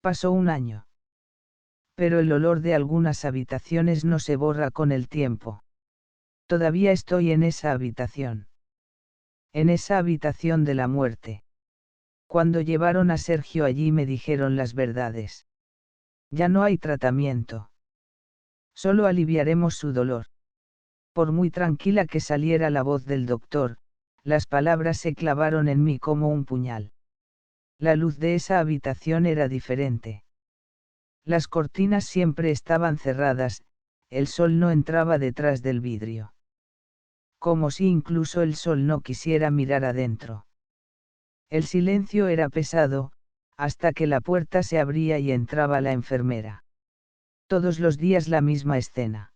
Pasó un año. Pero el olor de algunas habitaciones no se borra con el tiempo. Todavía estoy en esa habitación. En esa habitación de la muerte. Cuando llevaron a Sergio allí me dijeron las verdades. Ya no hay tratamiento. Solo aliviaremos su dolor. Por muy tranquila que saliera la voz del doctor, las palabras se clavaron en mí como un puñal. La luz de esa habitación era diferente. Las cortinas siempre estaban cerradas, el sol no entraba detrás del vidrio. Como si incluso el sol no quisiera mirar adentro. El silencio era pesado, hasta que la puerta se abría y entraba la enfermera. Todos los días la misma escena.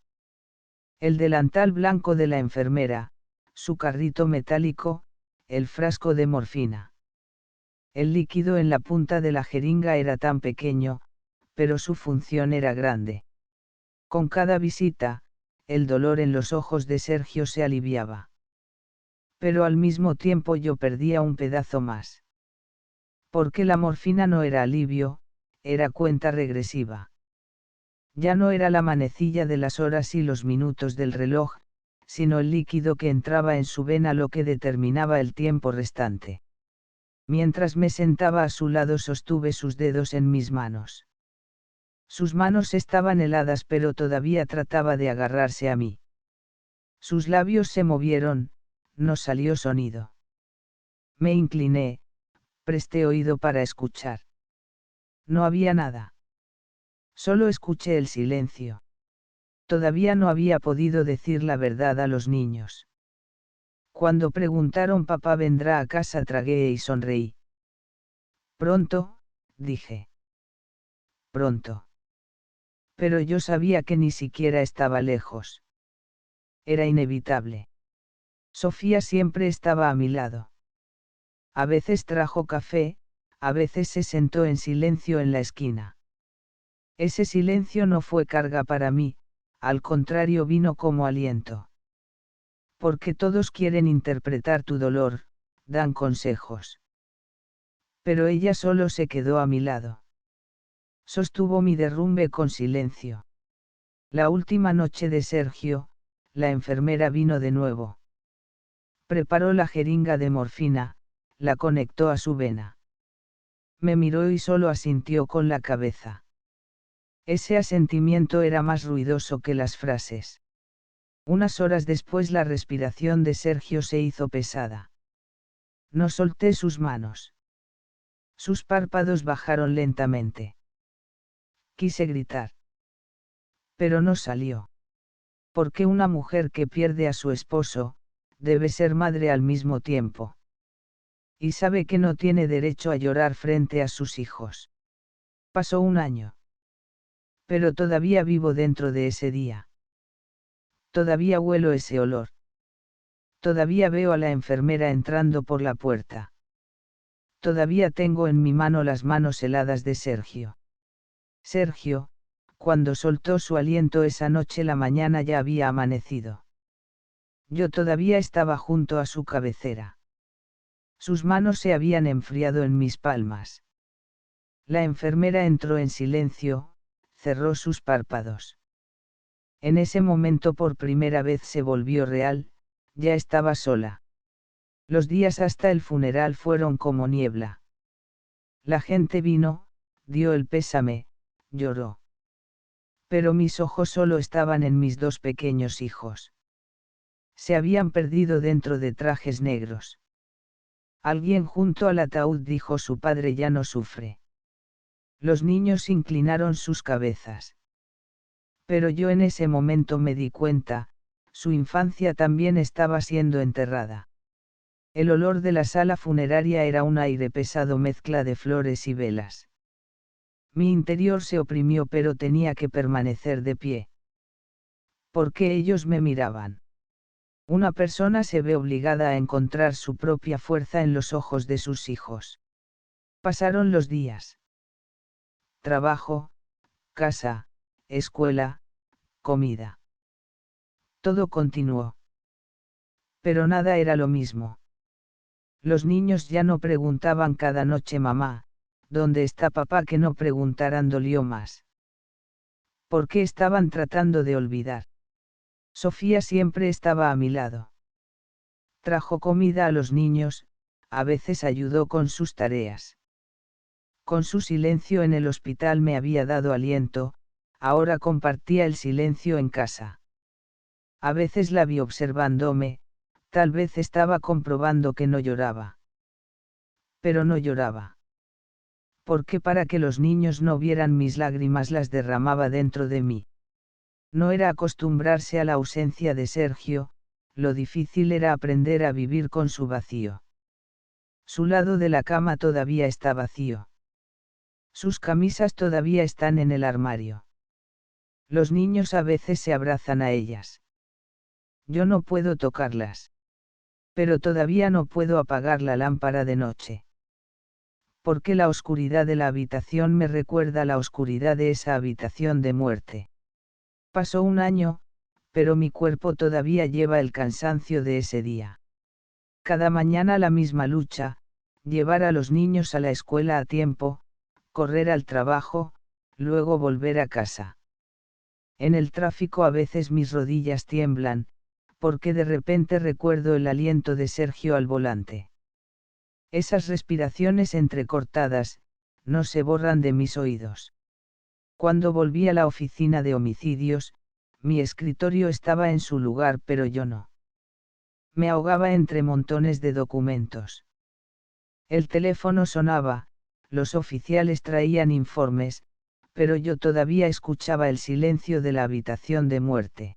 El delantal blanco de la enfermera, su carrito metálico, el frasco de morfina. El líquido en la punta de la jeringa era tan pequeño, pero su función era grande. Con cada visita, el dolor en los ojos de Sergio se aliviaba. Pero al mismo tiempo yo perdía un pedazo más. Porque la morfina no era alivio, era cuenta regresiva. Ya no era la manecilla de las horas y los minutos del reloj, sino el líquido que entraba en su vena lo que determinaba el tiempo restante. Mientras me sentaba a su lado sostuve sus dedos en mis manos. Sus manos estaban heladas pero todavía trataba de agarrarse a mí. Sus labios se movieron, no salió sonido. Me incliné, presté oído para escuchar. No había nada. Solo escuché el silencio. Todavía no había podido decir la verdad a los niños. Cuando preguntaron papá vendrá a casa tragué y sonreí. Pronto, dije. Pronto. Pero yo sabía que ni siquiera estaba lejos. Era inevitable. Sofía siempre estaba a mi lado. A veces trajo café, a veces se sentó en silencio en la esquina. Ese silencio no fue carga para mí, al contrario vino como aliento. Porque todos quieren interpretar tu dolor, dan consejos. Pero ella solo se quedó a mi lado. Sostuvo mi derrumbe con silencio. La última noche de Sergio, la enfermera vino de nuevo. Preparó la jeringa de morfina, la conectó a su vena. Me miró y solo asintió con la cabeza. Ese asentimiento era más ruidoso que las frases. Unas horas después la respiración de Sergio se hizo pesada. No solté sus manos. Sus párpados bajaron lentamente. Quise gritar. Pero no salió. Porque una mujer que pierde a su esposo, debe ser madre al mismo tiempo. Y sabe que no tiene derecho a llorar frente a sus hijos. Pasó un año. Pero todavía vivo dentro de ese día. Todavía huelo ese olor. Todavía veo a la enfermera entrando por la puerta. Todavía tengo en mi mano las manos heladas de Sergio. Sergio, cuando soltó su aliento esa noche la mañana ya había amanecido. Yo todavía estaba junto a su cabecera. Sus manos se habían enfriado en mis palmas. La enfermera entró en silencio, cerró sus párpados. En ese momento por primera vez se volvió real, ya estaba sola. Los días hasta el funeral fueron como niebla. La gente vino, dio el pésame, lloró. Pero mis ojos solo estaban en mis dos pequeños hijos. Se habían perdido dentro de trajes negros. Alguien junto al ataúd dijo su padre ya no sufre. Los niños inclinaron sus cabezas. Pero yo en ese momento me di cuenta, su infancia también estaba siendo enterrada. El olor de la sala funeraria era un aire pesado mezcla de flores y velas. Mi interior se oprimió pero tenía que permanecer de pie. Porque ellos me miraban. Una persona se ve obligada a encontrar su propia fuerza en los ojos de sus hijos. Pasaron los días. Trabajo, casa, escuela, comida. Todo continuó. Pero nada era lo mismo. Los niños ya no preguntaban cada noche mamá, ¿Dónde está papá? Que no preguntaran dolió más. ¿Por qué estaban tratando de olvidar? Sofía siempre estaba a mi lado. Trajo comida a los niños, a veces ayudó con sus tareas. Con su silencio en el hospital me había dado aliento, ahora compartía el silencio en casa. A veces la vi observándome, tal vez estaba comprobando que no lloraba. Pero no lloraba. Porque para que los niños no vieran mis lágrimas las derramaba dentro de mí. No era acostumbrarse a la ausencia de Sergio, lo difícil era aprender a vivir con su vacío. Su lado de la cama todavía está vacío. Sus camisas todavía están en el armario. Los niños a veces se abrazan a ellas. Yo no puedo tocarlas. Pero todavía no puedo apagar la lámpara de noche. Porque la oscuridad de la habitación me recuerda la oscuridad de esa habitación de muerte. Pasó un año, pero mi cuerpo todavía lleva el cansancio de ese día. Cada mañana la misma lucha, llevar a los niños a la escuela a tiempo, correr al trabajo, luego volver a casa. En el tráfico a veces mis rodillas tiemblan, porque de repente recuerdo el aliento de Sergio al volante. Esas respiraciones entrecortadas, no se borran de mis oídos. Cuando volví a la oficina de homicidios, mi escritorio estaba en su lugar pero yo no. Me ahogaba entre montones de documentos. El teléfono sonaba, los oficiales traían informes, pero yo todavía escuchaba el silencio de la habitación de muerte.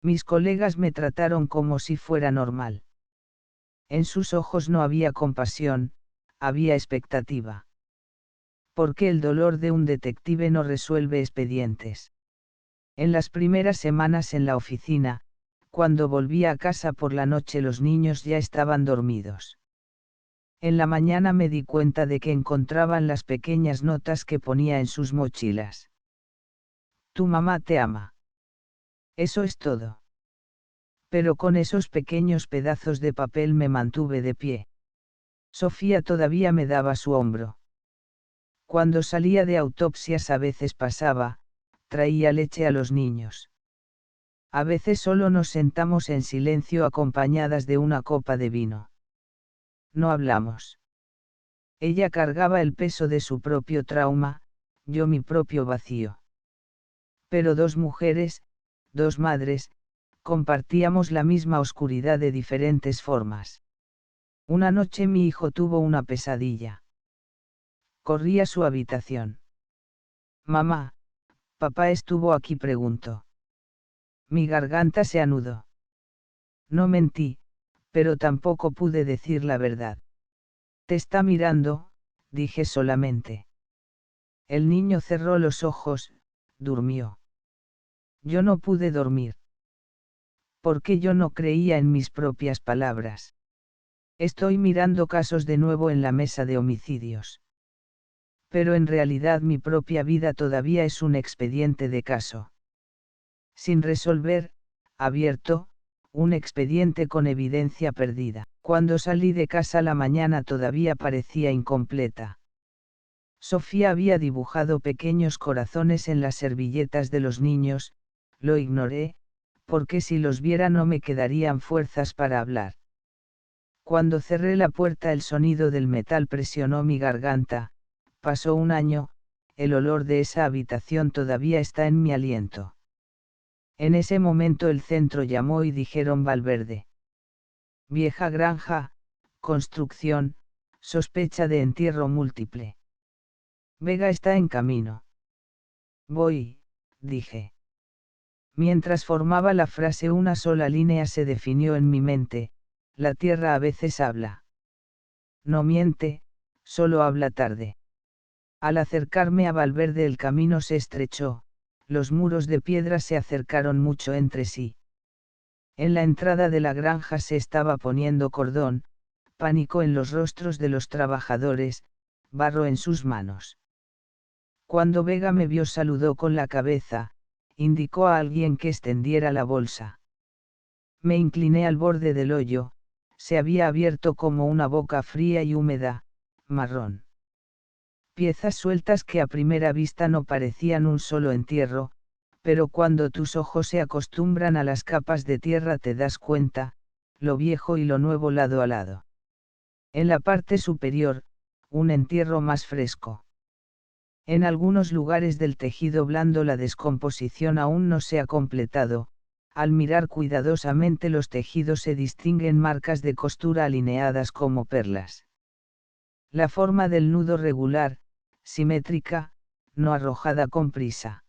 Mis colegas me trataron como si fuera normal. En sus ojos no había compasión, había expectativa. ¿Por qué el dolor de un detective no resuelve expedientes? En las primeras semanas en la oficina, cuando volvía a casa por la noche los niños ya estaban dormidos. En la mañana me di cuenta de que encontraban las pequeñas notas que ponía en sus mochilas. Tu mamá te ama. Eso es todo. Pero con esos pequeños pedazos de papel me mantuve de pie. Sofía todavía me daba su hombro. Cuando salía de autopsias a veces pasaba, traía leche a los niños. A veces solo nos sentamos en silencio acompañadas de una copa de vino. No hablamos. Ella cargaba el peso de su propio trauma, yo mi propio vacío. Pero dos mujeres, dos madres, compartíamos la misma oscuridad de diferentes formas. Una noche mi hijo tuvo una pesadilla. Corrí a su habitación. Mamá, papá estuvo aquí, preguntó. Mi garganta se anudó. No mentí, pero tampoco pude decir la verdad. Te está mirando, dije solamente. El niño cerró los ojos, durmió. Yo no pude dormir. Porque yo no creía en mis propias palabras. Estoy mirando casos de nuevo en la mesa de homicidios. Pero en realidad mi propia vida todavía es un expediente de caso. Sin resolver, abierto, un expediente con evidencia perdida. Cuando salí de casa la mañana todavía parecía incompleta. Sofía había dibujado pequeños corazones en las servilletas de los niños, lo ignoré, porque si los viera no me quedarían fuerzas para hablar. Cuando cerré la puerta el sonido del metal presionó mi garganta, pasó un año, el olor de esa habitación todavía está en mi aliento. En ese momento el centro llamó y dijeron Valverde. Vieja granja, construcción, sospecha de entierro múltiple. Vega está en camino. Voy, dije. Mientras formaba la frase una sola línea se definió en mi mente, la tierra a veces habla. No miente, solo habla tarde. Al acercarme a Valverde el camino se estrechó, los muros de piedra se acercaron mucho entre sí. En la entrada de la granja se estaba poniendo cordón, pánico en los rostros de los trabajadores, barro en sus manos. Cuando Vega me vio saludó con la cabeza, indicó a alguien que extendiera la bolsa. Me incliné al borde del hoyo, se había abierto como una boca fría y húmeda, marrón. piezas sueltas que a primera vista no parecían un solo entierro, pero cuando tus ojos se acostumbran a las capas de tierra te das cuenta, lo viejo y lo nuevo lado a lado. En la parte superior, un entierro más fresco. En algunos lugares del tejido blando la descomposición aún no se ha completado. Al mirar cuidadosamente los tejidos se distinguen marcas de costura alineadas como perlas. La forma del nudo regular, simétrica, no arrojada con prisa.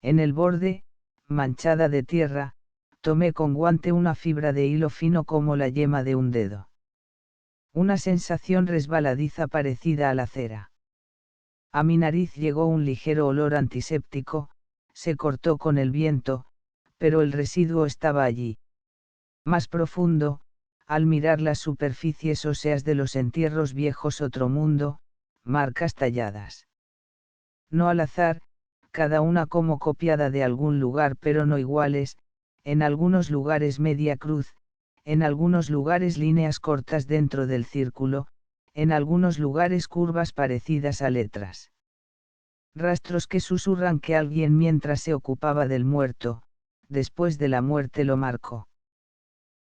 En el borde, manchada de tierra, tomé con guante una fibra de hilo fino como la yema de un dedo. Una sensación resbaladiza parecida a la cera. A mi nariz llegó un ligero olor antiséptico, se cortó con el viento, pero el residuo estaba allí. Más profundo, al mirar las superficies óseas de los entierros viejos, otro mundo, marcas talladas. No al azar, cada una como copiada de algún lugar pero no iguales, en algunos lugares media cruz, en algunos lugares líneas cortas dentro del círculo, en algunos lugares curvas parecidas a letras. Rastros que susurran que alguien mientras se ocupaba del muerto, después de la muerte lo marcó.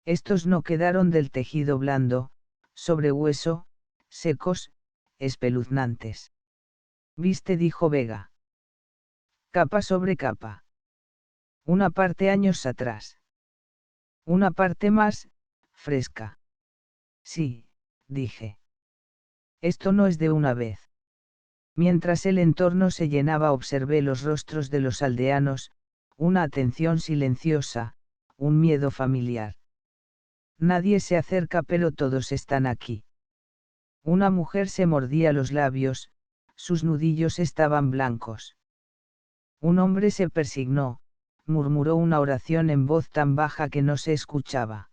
Estos no quedaron del tejido blando, sobre hueso, secos, espeluznantes. ¿Viste?, dijo Vega. Capa sobre capa. Una parte años atrás. Una parte más, fresca. Sí, dije. Esto no es de una vez. Mientras el entorno se llenaba observé los rostros de los aldeanos, una atención silenciosa, un miedo familiar. Nadie se acerca pero todos están aquí. Una mujer se mordía los labios, sus nudillos estaban blancos. Un hombre se persignó, murmuró una oración en voz tan baja que no se escuchaba.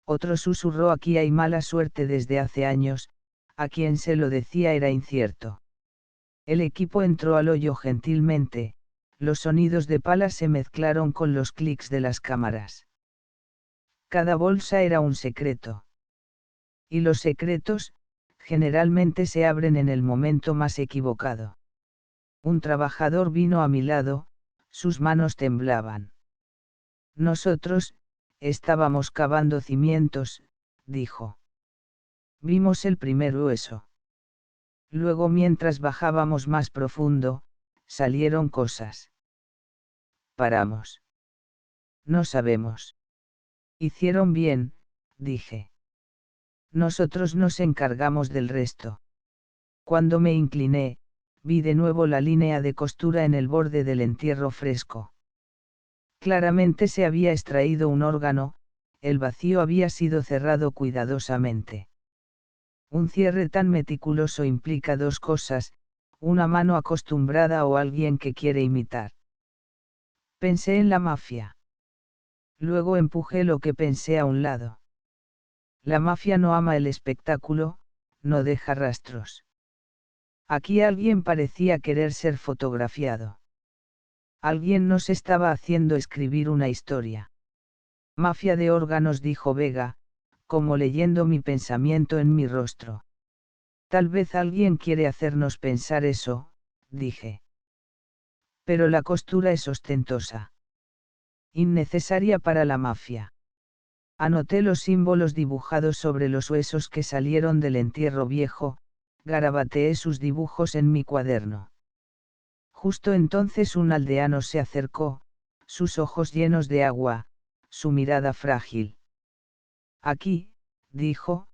Otro susurró: aquí hay mala suerte desde hace años. A quien se lo decía era incierto. El equipo entró al hoyo gentilmente, los sonidos de palas se mezclaron con los clics de las cámaras. Cada bolsa era un secreto. Y los secretos, generalmente se abren en el momento más equivocado. Un trabajador vino a mi lado, sus manos temblaban. Nosotros, estábamos cavando cimientos, dijo. Vimos el primer hueso. Luego, mientras bajábamos más profundo, salieron cosas. Paramos. No sabemos. Hicieron bien, dije. Nosotros nos encargamos del resto. Cuando me incliné, vi de nuevo la línea de costura en el borde del entierro fresco. Claramente se había extraído un órgano, el vacío había sido cerrado cuidadosamente. Un cierre tan meticuloso implica dos cosas: una mano acostumbrada o alguien que quiere imitar. Pensé en la mafia. Luego empujé lo que pensé a un lado. La mafia no ama el espectáculo, no deja rastros. Aquí alguien parecía querer ser fotografiado. Alguien nos estaba haciendo escribir una historia. Mafia de órganos, dijo Vega, como leyendo mi pensamiento en mi rostro. Tal vez alguien quiere hacernos pensar eso, dije. Pero la costura es ostentosa. Innecesaria para la mafia. Anoté los símbolos dibujados sobre los huesos que salieron del entierro viejo, garabateé sus dibujos en mi cuaderno. Justo entonces un aldeano se acercó, sus ojos llenos de agua, su mirada frágil. Aquí, dijo,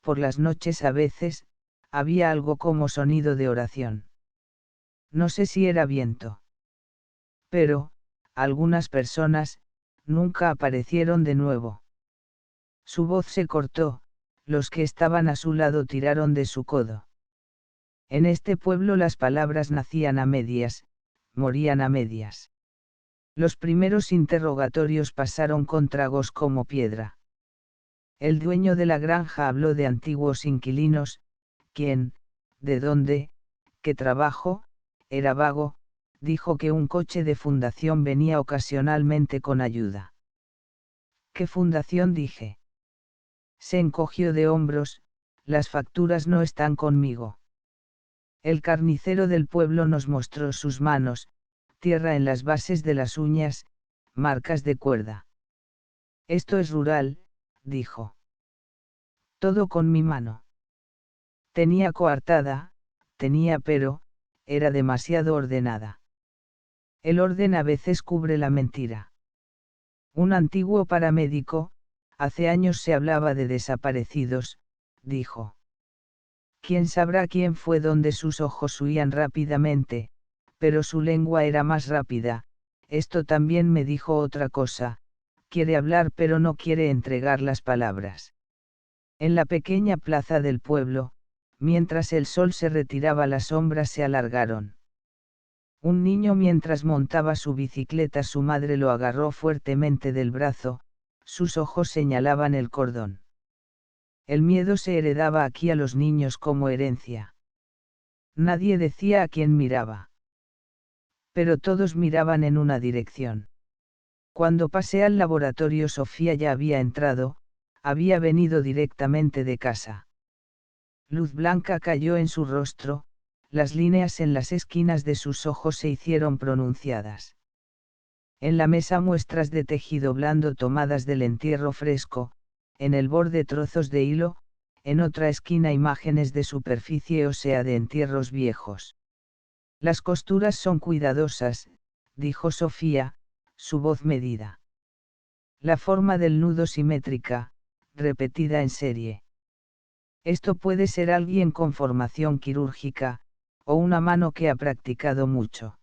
por las noches a veces, había algo como sonido de oración. No sé si era viento. Pero, algunas personas, nunca aparecieron de nuevo. Su voz se cortó, los que estaban a su lado tiraron de su codo. En este pueblo las palabras nacían a medias, morían a medias. Los primeros interrogatorios pasaron con tragos como piedra. El dueño de la granja habló de antiguos inquilinos: ¿quién? ¿De dónde? ¿Qué trabajo? Era vago. Dijo que un coche de fundación venía ocasionalmente con ayuda. ¿Qué fundación?, dije. Se encogió de hombros: las facturas no están conmigo. El carnicero del pueblo nos mostró sus manos, tierra en las bases de las uñas, marcas de cuerda. Esto es rural, dijo. Todo con mi mano. Tenía coartada, pero, era demasiado ordenada. El orden a veces cubre la mentira. Un antiguo paramédico, hace años se hablaba de desaparecidos, dijo. ¿Quién sabrá quién fue donde sus ojos huían rápidamente, pero su lengua era más rápida? Esto también me dijo otra cosa, quiere hablar pero no quiere entregar las palabras. En la pequeña plaza del pueblo, mientras el sol se retiraba las sombras se alargaron. Un niño mientras montaba su bicicleta su madre lo agarró fuertemente del brazo, sus ojos señalaban el cordón. El miedo se heredaba aquí a los niños como herencia. Nadie decía a quién miraba. Pero todos miraban en una dirección. Cuando pasé al laboratorio Sofía ya había entrado, había venido directamente de casa. Luz blanca cayó en su rostro, las líneas en las esquinas de sus ojos se hicieron pronunciadas. En la mesa muestras de tejido blando tomadas del entierro fresco, en el borde trozos de hilo, en otra esquina imágenes de superficie ósea de entierros viejos. Las costuras son cuidadosas, dijo Sofía, su voz medida. La forma del nudo simétrica, repetida en serie. Esto puede ser alguien con formación quirúrgica, o una mano que ha practicado mucho.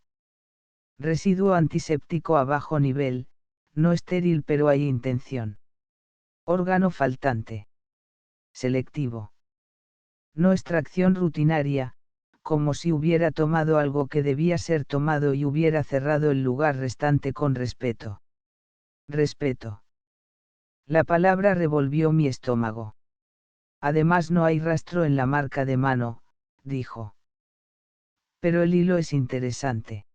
Residuo antiséptico a bajo nivel, no estéril pero hay intención. Órgano faltante. Selectivo. No extracción rutinaria, como si hubiera tomado algo que debía ser tomado y hubiera cerrado el lugar restante con respeto. Respeto. La palabra revolvió mi estómago. Además no hay rastro en la marca de mano, dijo. Pero el hilo es interesante.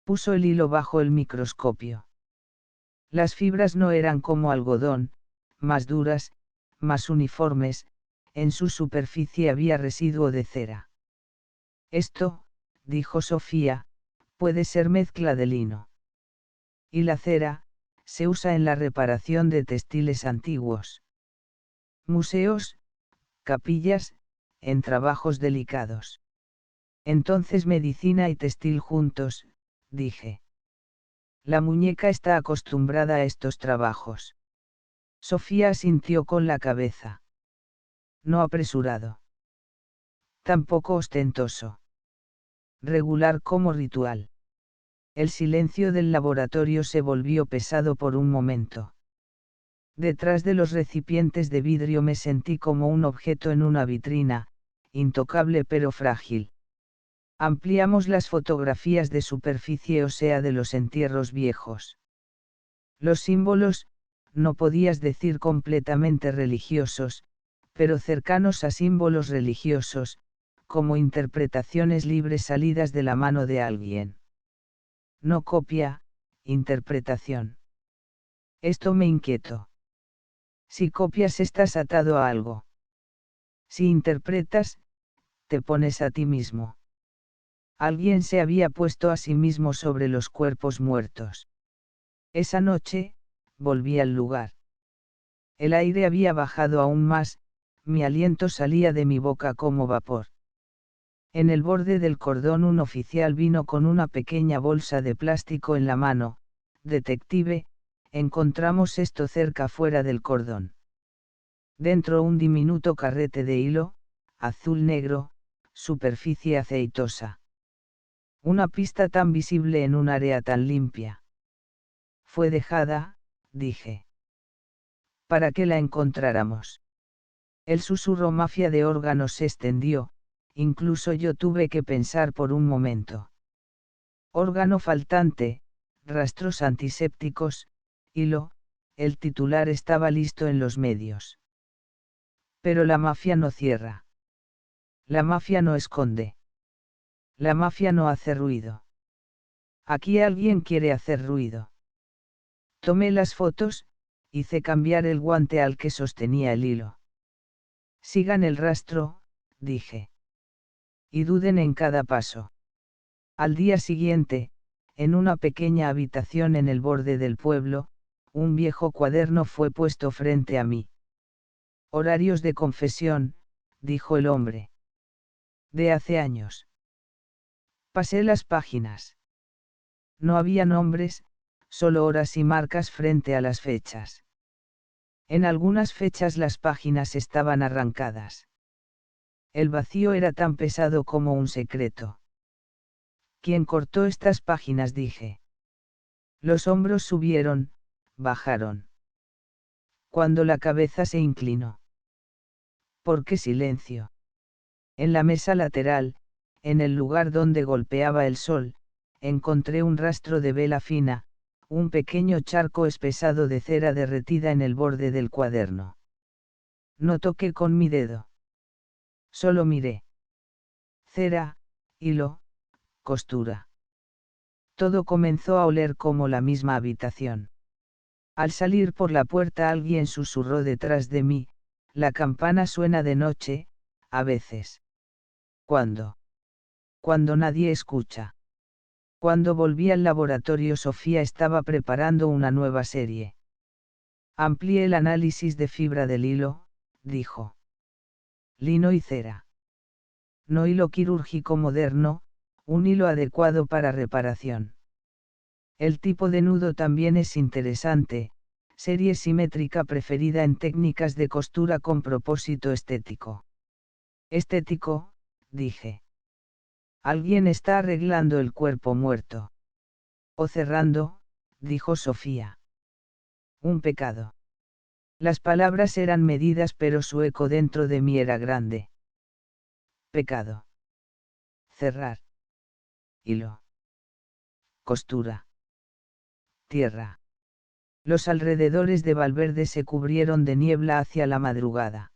Puso el hilo bajo el microscopio. Las fibras no eran como algodón, más duras, más uniformes, en su superficie había residuo de cera. Esto, dijo Sofía, puede ser mezcla de lino. Y la cera, se usa en la reparación de textiles antiguos. Museos, capillas, en trabajos delicados. Entonces medicina y textil juntos, dije. La muñeca está acostumbrada a estos trabajos. Sofía asintió con la cabeza. No apresurado. Tampoco ostentoso. Regular como ritual. El silencio del laboratorio se volvió pesado por un momento. Detrás de los recipientes de vidrio me sentí como un objeto en una vitrina, intocable pero frágil. Ampliamos las fotografías de superficie ósea de los entierros viejos. Los símbolos, no podías decir completamente religiosos, pero cercanos a símbolos religiosos, como interpretaciones libres salidas de la mano de alguien. No copia, interpretación. Esto me inquietó. Si copias estás atado a algo. Si interpretas, te pones a ti mismo. Alguien se había puesto a sí mismo sobre los cuerpos muertos. Esa noche, volví al lugar. El aire había bajado aún más, mi aliento salía de mi boca como vapor. En el borde del cordón un oficial vino con una pequeña bolsa de plástico en la mano. Detective, encontramos esto cerca fuera del cordón. Dentro un diminuto carrete de hilo, azul-negro, superficie aceitosa. Una pista tan visible en un área tan limpia. Fue dejada, dije. Para que la encontráramos. El susurro mafia de órganos se extendió, incluso yo tuve que pensar por un momento. Órgano faltante, rastros antisépticos, hilo, el titular estaba listo en los medios. Pero la mafia no cierra. La mafia no esconde. La mafia no hace ruido. Aquí alguien quiere hacer ruido. Tomé las fotos, hice cambiar el guante al que sostenía el hilo. Sigan el rastro, dije. Y duden en cada paso. Al día siguiente, en una pequeña habitación en el borde del pueblo, un viejo cuaderno fue puesto frente a mí. Horarios de confesión, dijo el hombre. De hace años. Pasé las páginas. No había nombres, solo horas y marcas frente a las fechas. En algunas fechas las páginas estaban arrancadas. El vacío era tan pesado como un secreto. ¿Quién cortó estas páginas? Dije. Los hombros subieron, bajaron. Cuando la cabeza se inclinó. ¿Por qué silencio? En la mesa lateral, en el lugar donde golpeaba el sol, encontré un rastro de vela fina, un pequeño charco espesado de cera derretida en el borde del cuaderno. No toqué con mi dedo. Solo miré. Cera, hilo, costura. Todo comenzó a oler como la misma habitación. Al salir por la puerta alguien susurró detrás de mí, la campana suena de noche, a veces. ¿Cuándo? Cuando nadie escucha. Cuando volví al laboratorio Sofía estaba preparando una nueva serie. Amplié el análisis de fibra del hilo, dijo. Lino y cera. No hilo quirúrgico moderno, un hilo adecuado para reparación. El tipo de nudo también es interesante, serie simétrica preferida en técnicas de costura con propósito estético. Estético, dije. Alguien está arreglando el cuerpo muerto. O cerrando, dijo Sofía. Un pecado. Las palabras eran medidas pero su eco dentro de mí era grande. Pecado. Cerrar. Hilo. Costura. Tierra. Los alrededores de Valverde se cubrieron de niebla hacia la madrugada.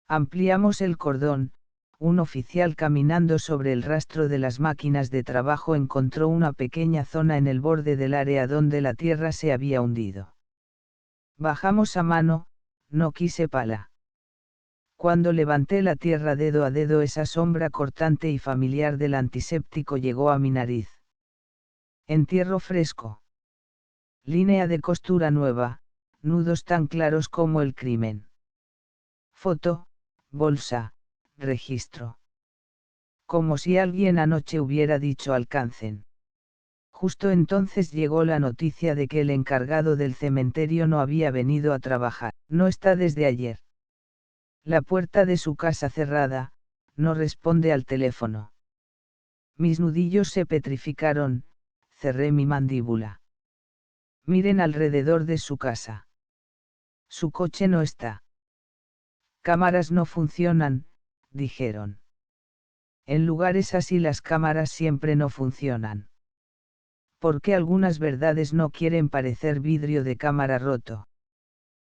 Ampliamos el cordón, un oficial caminando sobre el rastro de las máquinas de trabajo encontró una pequeña zona en el borde del área donde la tierra se había hundido. Bajamos a mano, no quise pala. Cuando levanté la tierra dedo a dedo esa sombra cortante y familiar del antiséptico llegó a mi nariz. Entierro fresco. Línea de costura nueva, nudos tan claros como el crimen. Foto, bolsa, registro. Como si alguien anoche hubiera dicho alcancen. Justo entonces llegó la noticia de que el encargado del cementerio no había venido a trabajar. No está desde ayer. La puerta de su casa cerrada, no responde al teléfono. Mis nudillos se petrificaron, cerré mi mandíbula. Miren alrededor de su casa. Su coche no está. Cámaras no funcionan, dijeron. En lugares así las cámaras siempre no funcionan. Porque algunas verdades no quieren parecer vidrio de cámara roto.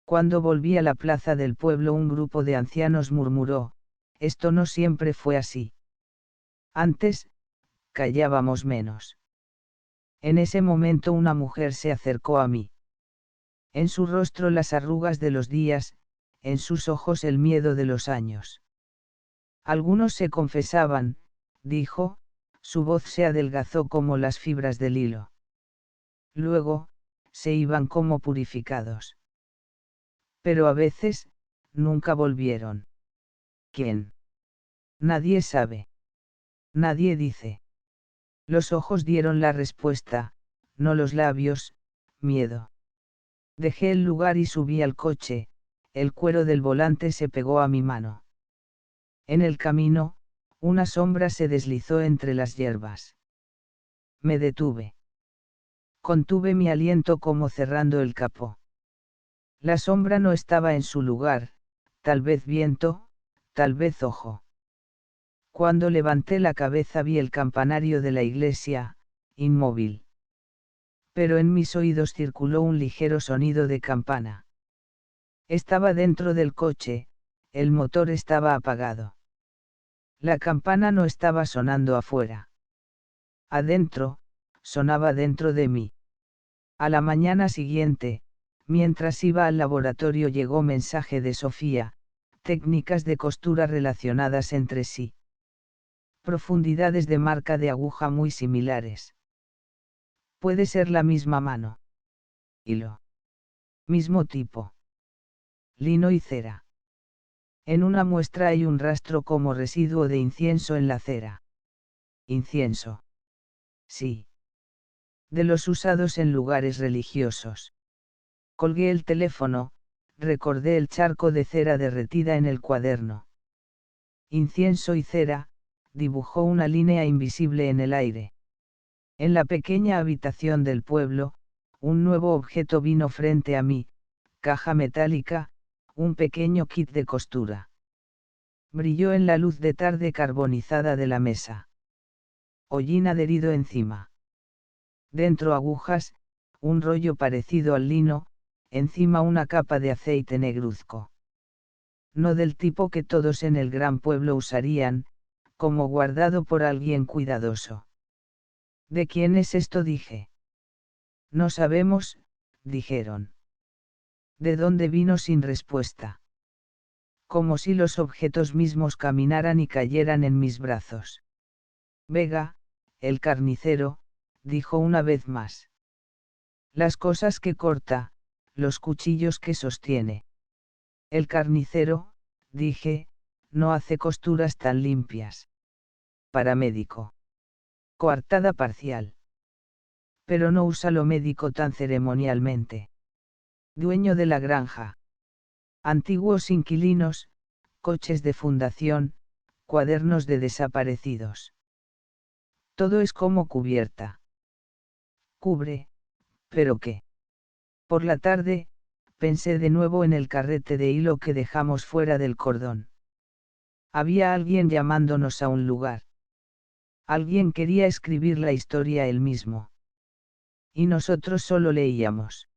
Cuando volví a la plaza del pueblo un grupo de ancianos murmuró, esto no siempre fue así. Antes, callábamos menos. En ese momento una mujer se acercó a mí. En su rostro las arrugas de los días, en sus ojos el miedo de los años. Algunos se confesaban, dijo, su voz se adelgazó como las fibras del hilo. Luego, se iban como purificados. Pero a veces, nunca volvieron. ¿Quién? Nadie sabe. Nadie dice. Los ojos dieron la respuesta, no los labios, miedo. Dejé el lugar y subí al coche, el cuero del volante se pegó a mi mano. En el camino, una sombra se deslizó entre las hierbas. Me detuve. Contuve mi aliento como cerrando el capó. La sombra no estaba en su lugar, tal vez viento, tal vez ojo. Cuando levanté la cabeza vi el campanario de la iglesia, inmóvil. Pero en mis oídos circuló un ligero sonido de campana. Estaba dentro del coche, el motor estaba apagado. La campana no estaba sonando afuera. Adentro, sonaba dentro de mí. A la mañana siguiente, mientras iba al laboratorio llegó mensaje de Sofía, técnicas de costura relacionadas entre sí. Profundidades de marca de aguja muy similares. Puede ser la misma mano. Hilo. Mismo tipo. Lino y cera. En una muestra hay un rastro como residuo de incienso en la cera. Incienso. Sí. De los usados en lugares religiosos. Colgué el teléfono, recordé el charco de cera derretida en el cuaderno. Incienso y cera, dibujó una línea invisible en el aire. En la pequeña habitación del pueblo, un nuevo objeto vino frente a mí, caja metálica, un pequeño kit de costura. Brilló en la luz de tarde carbonizada de la mesa. Hollín adherido encima. Dentro agujas, un rollo parecido al lino, encima una capa de aceite negruzco. No del tipo que todos en el gran pueblo usarían, como guardado por alguien cuidadoso. ¿De quién es esto? Dije. No sabemos, dijeron. ¿De dónde vino? Sin respuesta. Como si los objetos mismos caminaran y cayeran en mis brazos. Vega, el carnicero, dijo una vez más. Las cosas que corta, los cuchillos que sostiene. El carnicero, dije, no hace costuras tan limpias. Paramédico. Coartada parcial. Pero no usa lo médico tan ceremonialmente. Dueño de la granja. Antiguos inquilinos, coches de fundación, cuadernos de desaparecidos. Todo es como cubierta. Cubre, ¿pero qué? Por la tarde, pensé de nuevo en el carrete de hilo que dejamos fuera del cordón. Había alguien llamándonos a un lugar. Alguien quería escribir la historia él mismo. Y nosotros solo leíamos.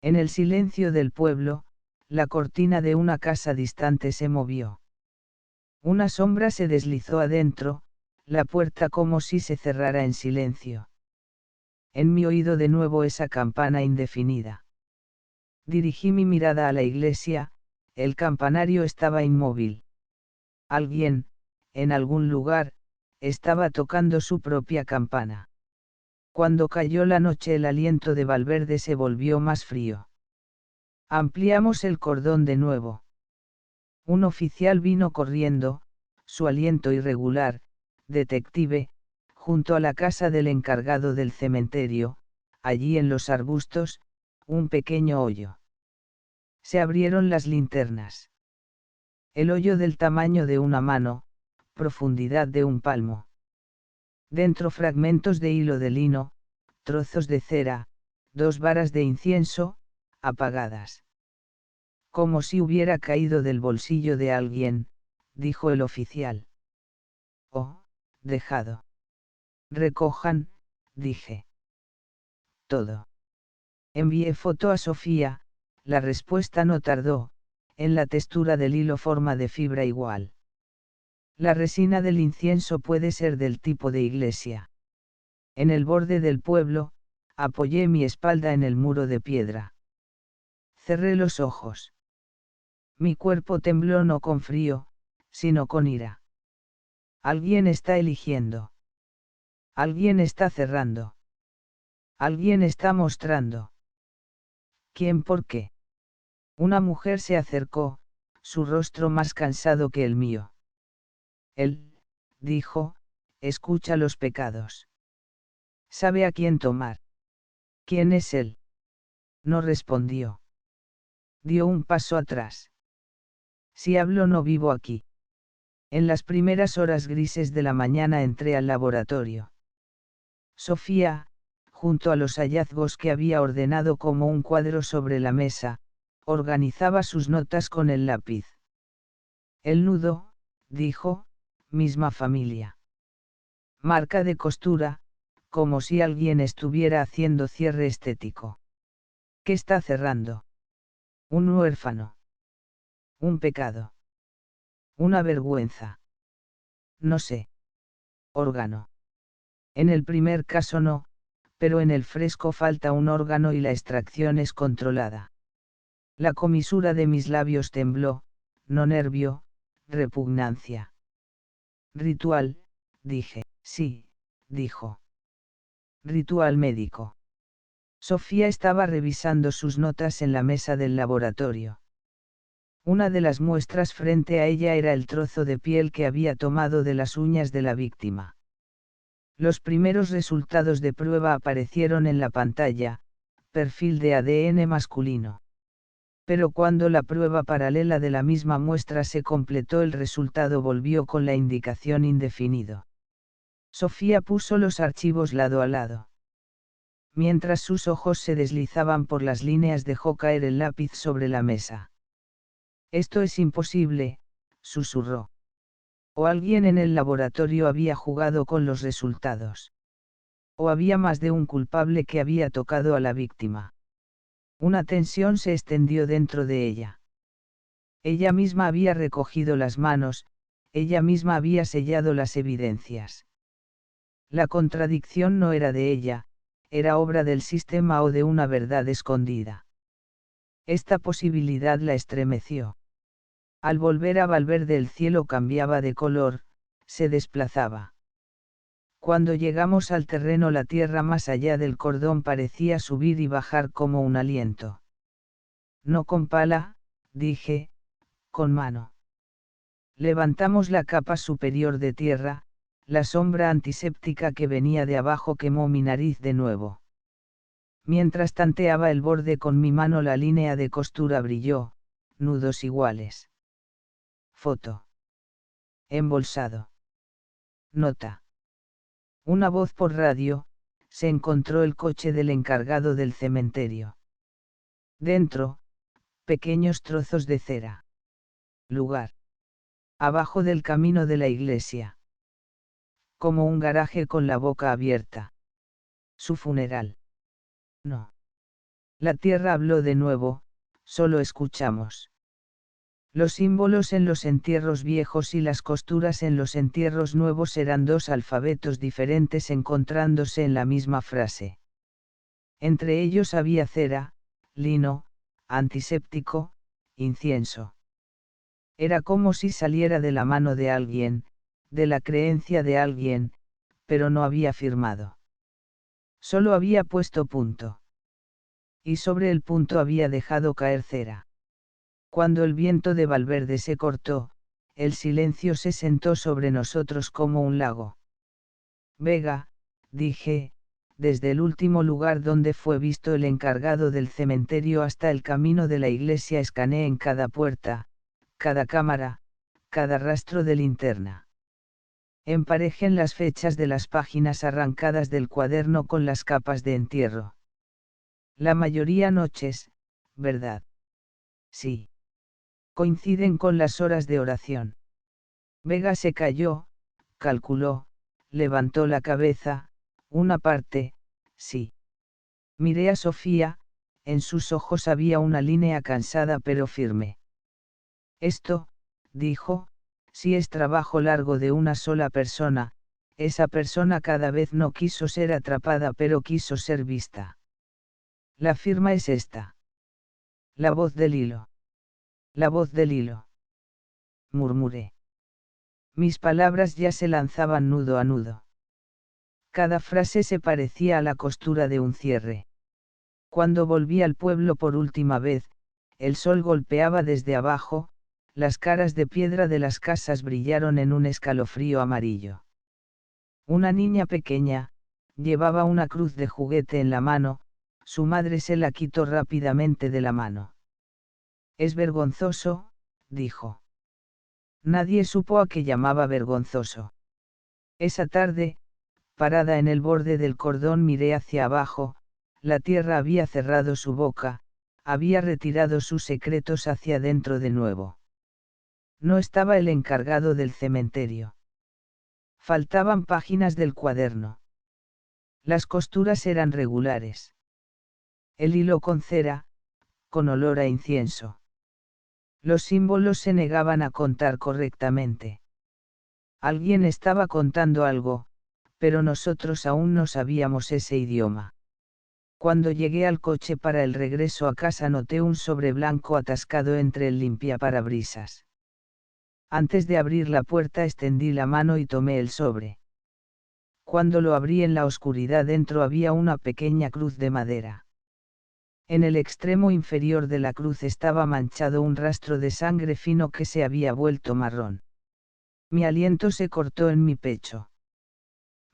En el silencio del pueblo, la cortina de una casa distante se movió. Una sombra se deslizó adentro, la puerta como si se cerrara en silencio. En mi oído de nuevo esa campana indefinida. Dirigí mi mirada a la iglesia, el campanario estaba inmóvil. Alguien, en algún lugar, estaba tocando su propia campana. Cuando cayó la noche el aliento de Valverde se volvió más frío. Ampliamos el cordón de nuevo. Un oficial vino corriendo, su aliento irregular, detective, junto a la casa del encargado del cementerio, allí en los arbustos, un pequeño hoyo. Se abrieron las linternas. El hoyo del tamaño de una mano, profundidad de un palmo. Dentro fragmentos de hilo de lino, trozos de cera, 2 varas de incienso, apagadas. Como si hubiera caído del bolsillo de alguien, dijo el oficial. Oh, dejado. Recojan, dije. Todo. Envié foto a Sofía, la respuesta no tardó, en la textura del hilo forma de fibra igual. La resina del incienso puede ser del tipo de iglesia. En el borde del pueblo, apoyé mi espalda en el muro de piedra. Cerré los ojos. Mi cuerpo tembló no con frío, sino con ira. Alguien está eligiendo. Alguien está cerrando. Alguien está mostrando. ¿Quién? ¿Por qué? Una mujer se acercó, su rostro más cansado que el mío. Él, dijo, escucha los pecados. Sabe a quién tomar. ¿Quién es él? No respondió. Dio un paso atrás. Si hablo no vivo aquí. En las primeras horas grises de la mañana entré al laboratorio. Sofía, junto a los hallazgos que había ordenado como un cuadro sobre la mesa, organizaba sus notas con el lápiz. El nudo, dijo, misma familia. Marca de costura, como si alguien estuviera haciendo cierre estético. ¿Qué está cerrando? Un huérfano. Un pecado. Una vergüenza. No sé. Órgano. En el primer caso no, pero en el fresco falta un órgano y la extracción es controlada. La comisura de mis labios tembló, no nervio, repugnancia. Ritual, dije. Sí, dijo. Ritual médico. Sofía estaba revisando sus notas en la mesa del laboratorio. Una de las muestras frente a ella era el trozo de piel que había tomado de las uñas de la víctima. Los primeros resultados de prueba aparecieron en la pantalla, perfil de ADN masculino. Pero cuando la prueba paralela de la misma muestra se completó, el resultado volvió con la indicación indefinido. Sofía puso los archivos lado a lado. Mientras sus ojos se deslizaban por las líneas, dejó caer el lápiz sobre la mesa. Esto es imposible, susurró. O alguien en el laboratorio había jugado con los resultados. O había más de un culpable que había tocado a la víctima. Una tensión se extendió dentro de ella. Ella misma había recogido las manos, ella misma había sellado las evidencias. La contradicción no era de ella, era obra del sistema o de una verdad escondida. Esta posibilidad la estremeció. Al volver a Valverde el cielo cambiaba de color, se desplazaba. Cuando llegamos al terreno, la tierra más allá del cordón parecía subir y bajar como un aliento. No con pala, dije, con mano. Levantamos la capa superior de tierra, la sombra antiséptica que venía de abajo quemó mi nariz de nuevo. Mientras tanteaba el borde con mi mano, la línea de costura brilló, nudos iguales. Foto. Embolsado. Nota. Una voz por radio, se encontró el coche del encargado del cementerio. Dentro, pequeños trozos de cera. Lugar. Abajo del camino de la iglesia. Como un garaje con la boca abierta. Su funeral. No. La tierra habló de nuevo, solo escuchamos. Los símbolos en los entierros viejos y las costuras en los entierros nuevos eran dos alfabetos diferentes encontrándose en la misma frase. Entre ellos había cera, lino, antiséptico, incienso. Era como si saliera de la mano de alguien, de la creencia de alguien, pero no había firmado. Solo había puesto punto. Y sobre el punto había dejado caer cera. Cuando el viento de Valverde se cortó, el silencio se sentó sobre nosotros como un lago. Vega, dije, desde el último lugar donde fue visto el encargado del cementerio hasta el camino de la iglesia, escaneé en cada puerta, cada cámara, cada rastro de linterna. Emparejen las fechas de las páginas arrancadas del cuaderno con las capas de entierro. La mayoría noches, ¿verdad? Sí. Coinciden con las horas de oración. Vega se calló, calculó, levantó la cabeza, una parte, sí. Miré a Sofía, en sus ojos había una línea cansada pero firme. Esto, dijo, si es trabajo largo de una sola persona, esa persona cada vez no quiso ser atrapada pero quiso ser vista. La firma es esta. La voz del hilo. La voz del hilo. Murmuré. Mis palabras ya se lanzaban nudo a nudo. Cada frase se parecía a la costura de un cierre. Cuando volví al pueblo por última vez, el sol golpeaba desde abajo, las caras de piedra de las casas brillaron en un escalofrío amarillo. Una niña pequeña, llevaba una cruz de juguete en la mano, su madre se la quitó rápidamente de la mano. Es vergonzoso, dijo. Nadie supo a qué llamaba vergonzoso. Esa tarde, parada en el borde del cordón, miré hacia abajo, la tierra había cerrado su boca, había retirado sus secretos hacia dentro de nuevo. No estaba el encargado del cementerio. Faltaban páginas del cuaderno. Las costuras eran regulares. El hilo con cera, con olor a incienso. Los símbolos se negaban a contar correctamente. Alguien estaba contando algo, pero nosotros aún no sabíamos ese idioma. Cuando llegué al coche para el regreso a casa, noté un sobre blanco atascado entre el limpiaparabrisas. Antes de abrir la puerta extendí la mano y tomé el sobre. Cuando lo abrí en la oscuridad dentro había una pequeña cruz de madera. En el extremo inferior de la cruz estaba manchado un rastro de sangre fino que se había vuelto marrón. Mi aliento se cortó en mi pecho.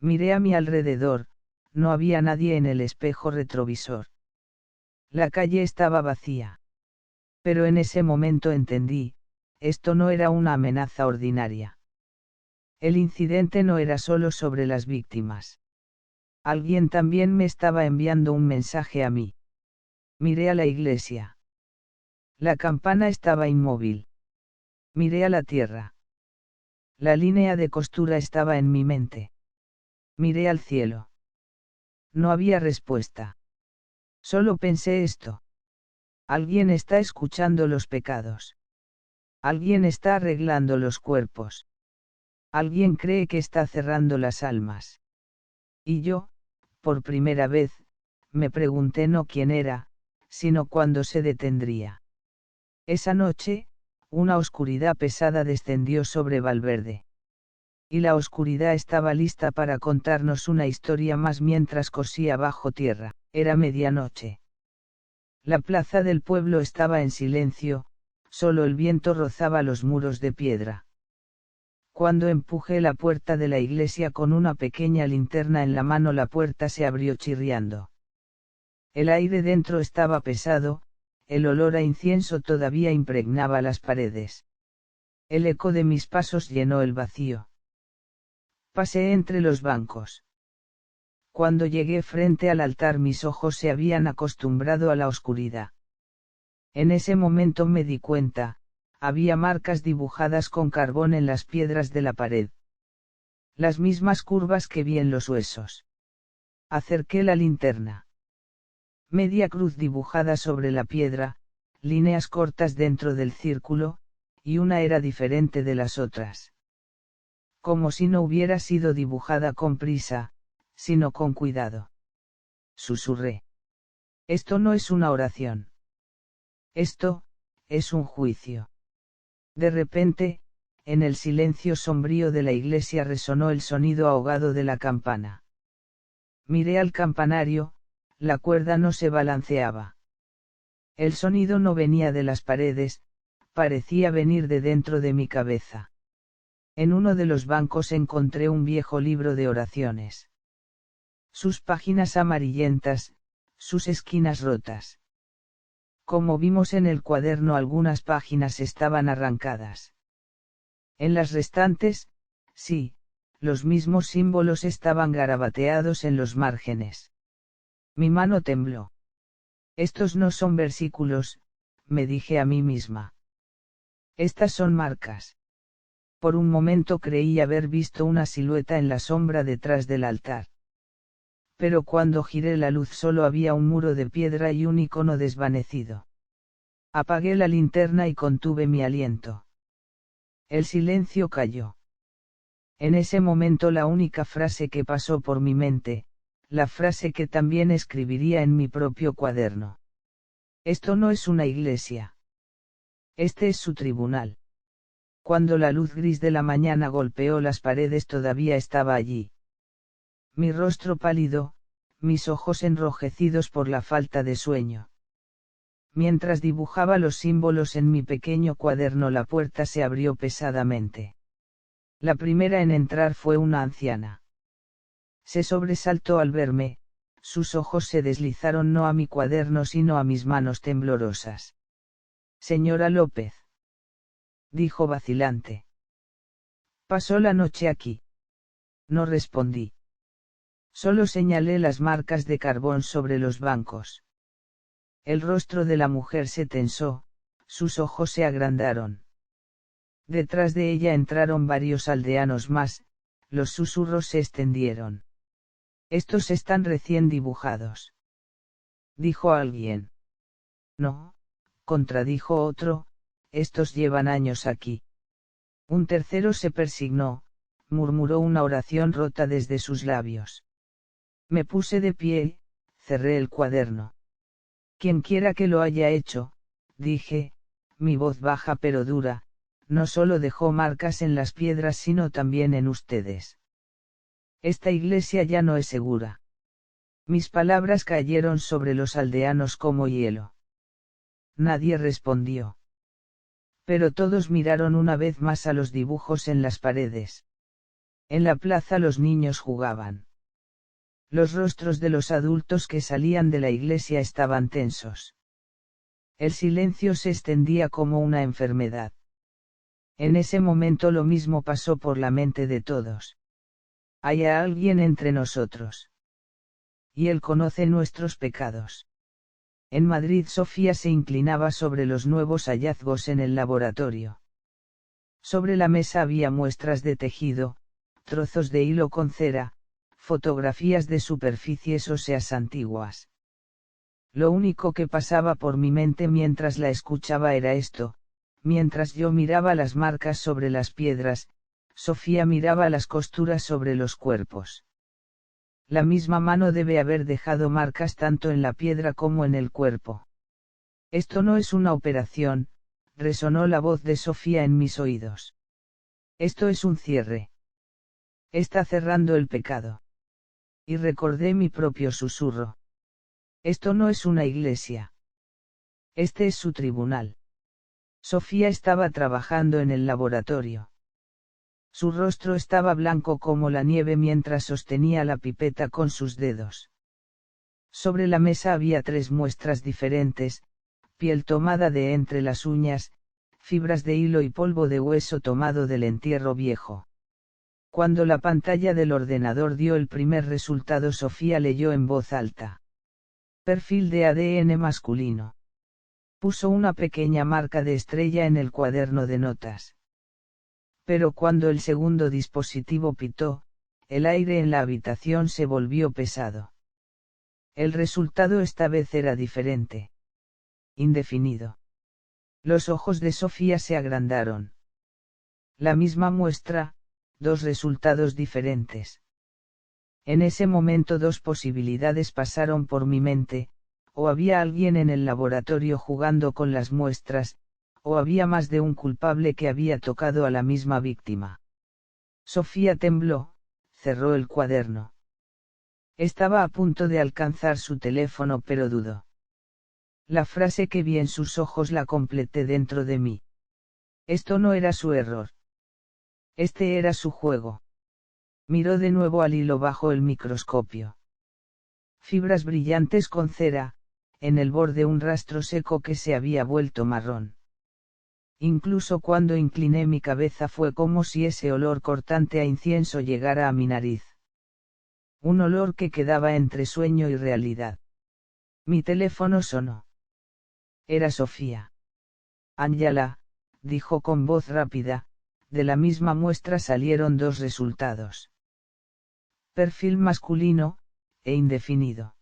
Miré a mi alrededor, no había nadie en el espejo retrovisor. La calle estaba vacía. Pero en ese momento entendí, esto no era una amenaza ordinaria. El incidente no era solo sobre las víctimas. Alguien también me estaba enviando un mensaje a mí. Miré a la iglesia. La campana estaba inmóvil. Miré a la tierra. La línea de costura estaba en mi mente. Miré al cielo. No había respuesta. Solo pensé esto. Alguien está escuchando los pecados. Alguien está arreglando los cuerpos. Alguien cree que está cerrando las almas. Y yo, por primera vez, me pregunté no quién era, sino cuándo se detendría. Esa noche, una oscuridad pesada descendió sobre Valverde. Y la oscuridad estaba lista para contarnos una historia más mientras cosía bajo tierra. Era medianoche. La plaza del pueblo estaba en silencio, solo el viento rozaba los muros de piedra. Cuando empujé la puerta de la iglesia con una pequeña linterna en la mano, la puerta se abrió chirriando. El aire dentro estaba pesado, el olor a incienso todavía impregnaba las paredes. El eco de mis pasos llenó el vacío. Pasé entre los bancos. Cuando llegué frente al altar mis ojos se habían acostumbrado a la oscuridad. En ese momento me di cuenta, había marcas dibujadas con carbón en las piedras de la pared. Las mismas curvas que vi en los huesos. Acerqué la linterna. Media cruz dibujada sobre la piedra, líneas cortas dentro del círculo, y una era diferente de las otras. Como si no hubiera sido dibujada con prisa, sino con cuidado. Susurré. Esto no es una oración. Esto, es un juicio. De repente, en el silencio sombrío de la iglesia resonó el sonido ahogado de la campana. Miré al campanario, la cuerda no se balanceaba. El sonido no venía de las paredes, parecía venir de dentro de mi cabeza. En uno de los bancos encontré un viejo libro de oraciones. Sus páginas amarillentas, sus esquinas rotas. Como vimos en el cuaderno, algunas páginas estaban arrancadas. En las restantes, sí, los mismos símbolos estaban garabateados en los márgenes. Mi mano tembló. Estos no son versículos, me dije a mí misma. Estas son marcas. Por un momento creí haber visto una silueta en la sombra detrás del altar. Pero cuando giré la luz solo había un muro de piedra y un icono desvanecido. Apagué la linterna y contuve mi aliento. El silencio cayó. En ese momento la única frase que pasó por mi mente, la frase que también escribiría en mi propio cuaderno. Esto no es una iglesia. Este es su tribunal. Cuando la luz gris de la mañana golpeó las paredes todavía estaba allí. Mi rostro pálido, mis ojos enrojecidos por la falta de sueño. Mientras dibujaba los símbolos en mi pequeño cuaderno, la puerta se abrió pesadamente. La primera en entrar fue una anciana. Se sobresaltó al verme, sus ojos se deslizaron no a mi cuaderno sino a mis manos temblorosas. Señora López, dijo vacilante. Pasó la noche aquí. No respondí. Solo señalé las marcas de carbón sobre los bancos. El rostro de la mujer se tensó, sus ojos se agrandaron. Detrás de ella entraron varios aldeanos más, los susurros se extendieron. Estos están recién dibujados. Dijo alguien. No, contradijo otro, estos llevan años aquí. Un tercero se persignó, murmuró una oración rota desde sus labios. Me puse de pie, cerré el cuaderno. Quien quiera que lo haya hecho, dije, mi voz baja pero dura, no solo dejó marcas en las piedras sino también en ustedes. Esta iglesia ya no es segura. Mis palabras cayeron sobre los aldeanos como hielo. Nadie respondió. Pero todos miraron una vez más a los dibujos en las paredes. En la plaza los niños jugaban. Los rostros de los adultos que salían de la iglesia estaban tensos. El silencio se extendía como una enfermedad. En ese momento lo mismo pasó por la mente de todos. Hay alguien entre nosotros. Y él conoce nuestros pecados. En Madrid Sofía se inclinaba sobre los nuevos hallazgos en el laboratorio. Sobre la mesa había muestras de tejido, trozos de hilo con cera, fotografías de superficies óseas antiguas. Lo único que pasaba por mi mente mientras la escuchaba era esto: mientras yo miraba las marcas sobre las piedras, Sofía miraba las costuras sobre los cuerpos. La misma mano debe haber dejado marcas tanto en la piedra como en el cuerpo. Esto no es una operación, resonó la voz de Sofía en mis oídos. Esto es un cierre. Está cerrando el pecado. Y recordé mi propio susurro. Esto no es una iglesia. Este es su tribunal. Sofía estaba trabajando en el laboratorio. Su rostro estaba blanco como la nieve mientras sostenía la pipeta con sus dedos. Sobre la mesa había 3 muestras diferentes: piel tomada de entre las uñas, fibras de hilo y polvo de hueso tomado del entierro viejo. Cuando la pantalla del ordenador dio el primer resultado, Sofía leyó en voz alta: perfil de ADN masculino. Puso una pequeña marca de estrella en el cuaderno de notas. Pero cuando el segundo dispositivo pitó, el aire en la habitación se volvió pesado. El resultado esta vez era diferente. Indefinido. Los ojos de Sofía se agrandaron. La misma muestra, 2 resultados diferentes. En ese momento 2 posibilidades pasaron por mi mente: o había alguien en el laboratorio jugando con las muestras, o había más de un culpable que había tocado a la misma víctima. Sofía tembló, cerró el cuaderno. Estaba a punto de alcanzar su teléfono, pero dudó. La frase que vi en sus ojos la completé dentro de mí. Esto no era su error. Este era su juego. Miró de nuevo al hilo bajo el microscopio. Fibras brillantes con cera, en el borde un rastro seco que se había vuelto marrón. Incluso cuando incliné mi cabeza fue como si ese olor cortante a incienso llegara a mi nariz. Un olor que quedaba entre sueño y realidad. Mi teléfono sonó. Era Sofía. Ángela, dijo con voz rápida. De la misma muestra salieron 2 resultados. Perfil masculino, e indefinido.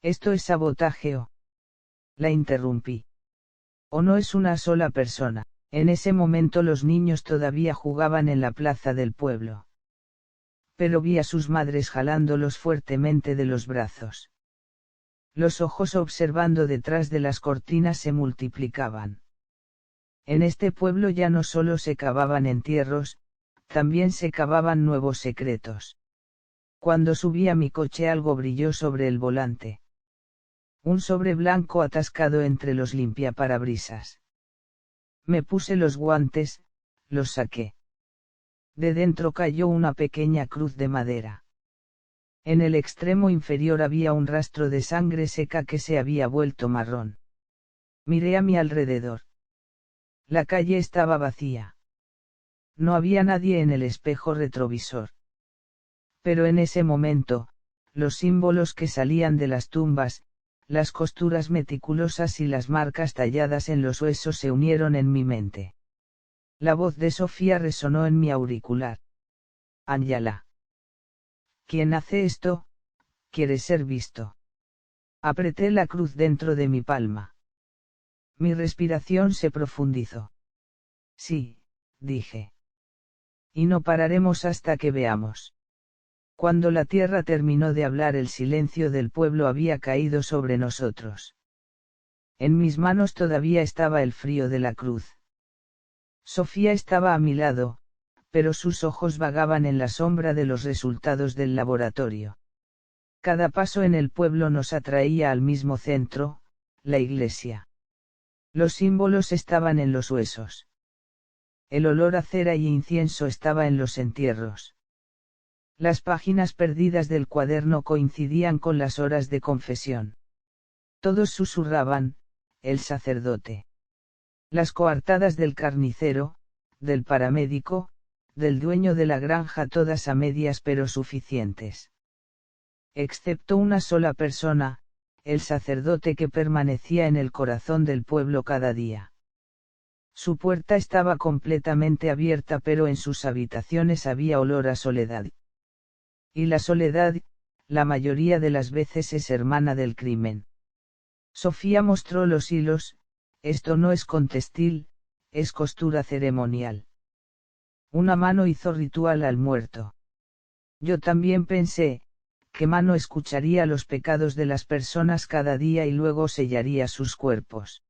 Esto es sabotaje o... La interrumpí. O no es una sola persona. En ese momento los niños todavía jugaban en la plaza del pueblo. Pero vi a sus madres jalándolos fuertemente de los brazos. Los ojos observando detrás de las cortinas se multiplicaban. En este pueblo ya no solo se cavaban entierros, también se cavaban nuevos secretos. Cuando subí a mi coche algo brilló sobre el volante. Un sobre blanco atascado entre los limpiaparabrisas. Me puse los guantes, los saqué. De dentro cayó una pequeña cruz de madera. En el extremo inferior había un rastro de sangre seca que se había vuelto marrón. Miré a mi alrededor. La calle estaba vacía. No había nadie en el espejo retrovisor. Pero en ese momento, los símbolos que salían de las tumbas, las costuras meticulosas y las marcas talladas en los huesos se unieron en mi mente. La voz de Sofía resonó en mi auricular. Ángela. ¿Quién hace esto? Quiere ser visto. Apreté la cruz dentro de mi palma. Mi respiración se profundizó. Sí, dije. Y no pararemos hasta que veamos. Cuando la tierra terminó de hablar, el silencio del pueblo había caído sobre nosotros. En mis manos todavía estaba el frío de la cruz. Sofía estaba a mi lado, pero sus ojos vagaban en la sombra de los resultados del laboratorio. Cada paso en el pueblo nos atraía al mismo centro, la iglesia. Los símbolos estaban en los huesos. El olor a cera y incienso estaba en los entierros. Las páginas perdidas del cuaderno coincidían con las horas de confesión. Todos susurraban, el sacerdote. Las coartadas del carnicero, del paramédico, del dueño de la granja, todas a medias pero suficientes. Excepto una sola persona, el sacerdote que permanecía en el corazón del pueblo cada día. Su puerta estaba completamente abierta, pero en sus habitaciones había olor a soledad. Y la soledad, la mayoría de las veces, es hermana del crimen. Sofía mostró los hilos. Esto no es con textil, es costura ceremonial. Una mano hizo ritual al muerto. Yo también pensé, que mano escucharía los pecados de las personas cada día y luego sellaría sus cuerpos.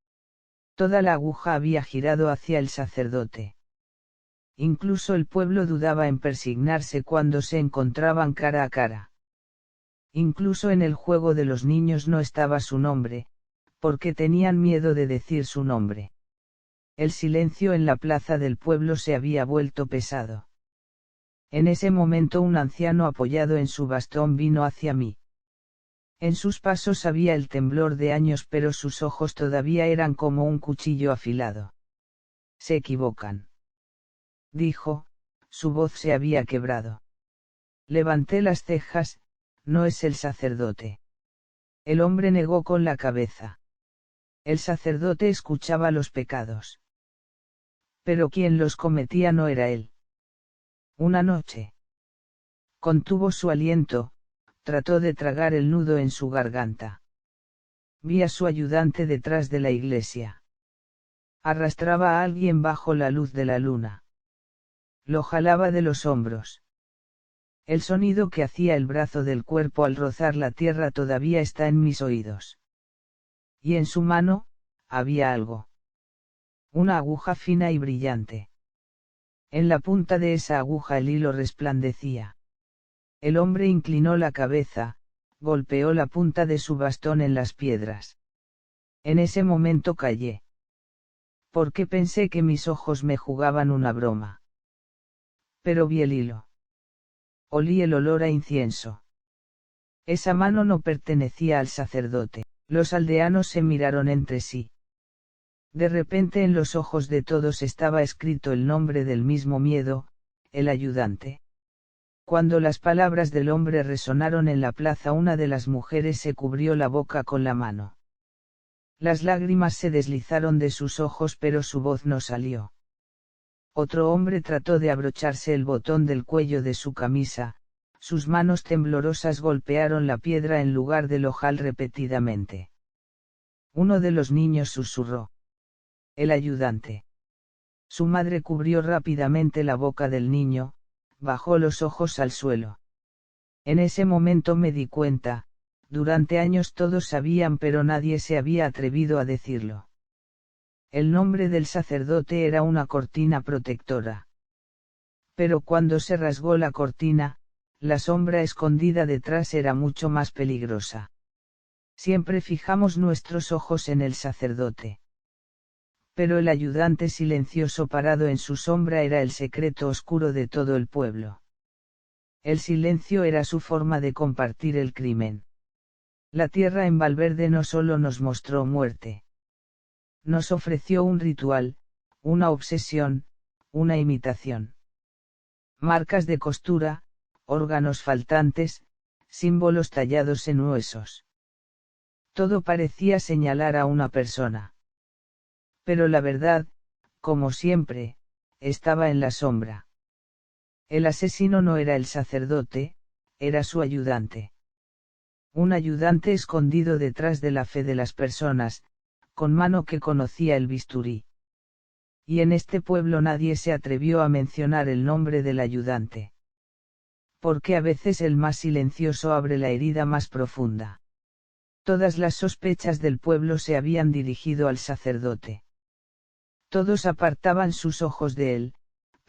Toda la aguja había girado hacia el sacerdote. Incluso el pueblo dudaba en persignarse cuando se encontraban cara a cara. Incluso en el juego de los niños no estaba su nombre, porque tenían miedo de decir su nombre. El silencio en la plaza del pueblo se había vuelto pesado. En ese momento un anciano apoyado en su bastón vino hacia mí. En sus pasos había el temblor de años, pero sus ojos todavía eran como un cuchillo afilado. Se equivocan, dijo, su voz se había quebrado. Levanté las cejas, no es el sacerdote. El hombre negó con la cabeza. El sacerdote escuchaba los pecados. Pero quien los cometía no era él. Una noche. Contuvo su aliento, trató de tragar el nudo en su garganta. Vi a su ayudante detrás de la iglesia. Arrastraba a alguien bajo la luz de la luna. Lo jalaba de los hombros. El sonido que hacía el brazo del cuerpo al rozar la tierra todavía está en mis oídos. Y en su mano, había algo. Una aguja fina y brillante. En la punta de esa aguja el hilo resplandecía. El hombre inclinó la cabeza, golpeó la punta de su bastón en las piedras. En ese momento callé. Porque pensé que mis ojos me jugaban una broma. Pero vi el hilo. Olí el olor a incienso. Esa mano no pertenecía al sacerdote. Los aldeanos se miraron entre sí. De repente en los ojos de todos estaba escrito el nombre del mismo miedo, el ayudante. Cuando las palabras del hombre resonaron en la plaza, una de las mujeres se cubrió la boca con la mano. Las lágrimas se deslizaron de sus ojos, pero su voz no salió. Otro hombre trató de abrocharse el botón del cuello de su camisa, sus manos temblorosas golpearon la piedra en lugar del ojal repetidamente. Uno de los niños susurró. El ayudante. Su madre cubrió rápidamente la boca del niño, bajó los ojos al suelo. En ese momento me di cuenta, durante años todos sabían pero nadie se había atrevido a decirlo. El nombre del sacerdote era una cortina protectora. Pero cuando se rasgó la cortina, la sombra escondida detrás era mucho más peligrosa. Siempre fijamos nuestros ojos en el sacerdote. Pero el ayudante silencioso parado en su sombra era el secreto oscuro de todo el pueblo. El silencio era su forma de compartir el crimen. La tierra en Valverde no solo nos mostró muerte. Nos ofreció un ritual, una obsesión, una imitación. Marcas de costura, órganos faltantes, símbolos tallados en huesos. Todo parecía señalar a una persona. Pero la verdad, como siempre, estaba en la sombra. El asesino no era el sacerdote, era su ayudante. Un ayudante escondido detrás de la fe de las personas, con mano que conocía el bisturí. Y en este pueblo nadie se atrevió a mencionar el nombre del ayudante. Porque a veces el más silencioso abre la herida más profunda. Todas las sospechas del pueblo se habían dirigido al sacerdote. Todos apartaban sus ojos de él,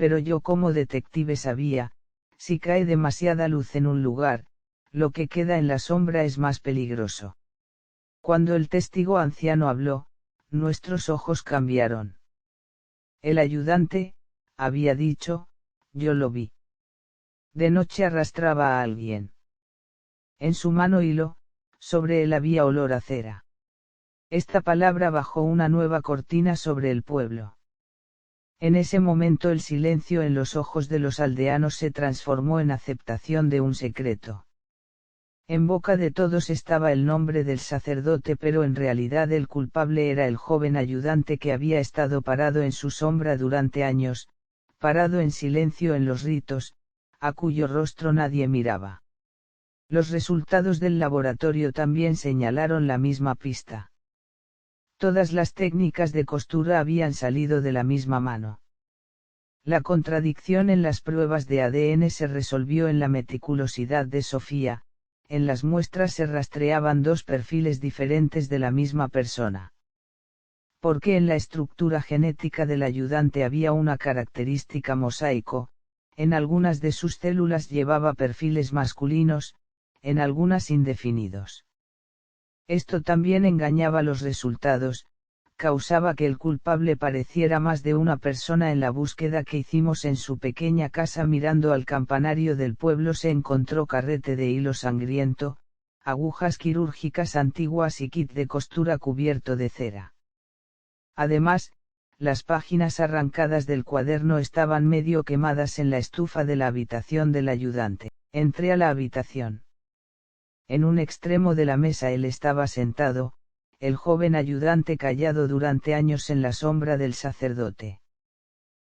pero yo como detective sabía, si cae demasiada luz en un lugar, lo que queda en la sombra es más peligroso. Cuando el testigo anciano habló, nuestros ojos cambiaron. El ayudante, había dicho, yo lo vi. De noche arrastraba a alguien. En su mano hilo, sobre él había olor a cera. Esta palabra bajó una nueva cortina sobre el pueblo. En ese momento el silencio en los ojos de los aldeanos se transformó en aceptación de un secreto. En boca de todos estaba el nombre del sacerdote, pero en realidad el culpable era el joven ayudante que había estado parado en su sombra durante años, parado en silencio en los ritos, a cuyo rostro nadie miraba. Los resultados del laboratorio también señalaron la misma pista. Todas las técnicas de costura habían salido de la misma mano. La contradicción en las pruebas de ADN se resolvió en la meticulosidad de Sofía. En las muestras se rastreaban dos perfiles diferentes de la misma persona. Porque en la estructura genética del ayudante había una característica mosaico, en algunas de sus células llevaba perfiles masculinos, en algunas indefinidos. Esto también engañaba los resultados, causaba que el culpable pareciera más de una persona. En la búsqueda que hicimos en su pequeña casa mirando al campanario del pueblo se encontró carrete de hilo sangriento, agujas quirúrgicas antiguas y kit de costura cubierto de cera. Además, las páginas arrancadas del cuaderno estaban medio quemadas en la estufa de la habitación del ayudante. Entré a la habitación. En un extremo de la mesa él estaba sentado, el joven ayudante callado durante años en la sombra del sacerdote.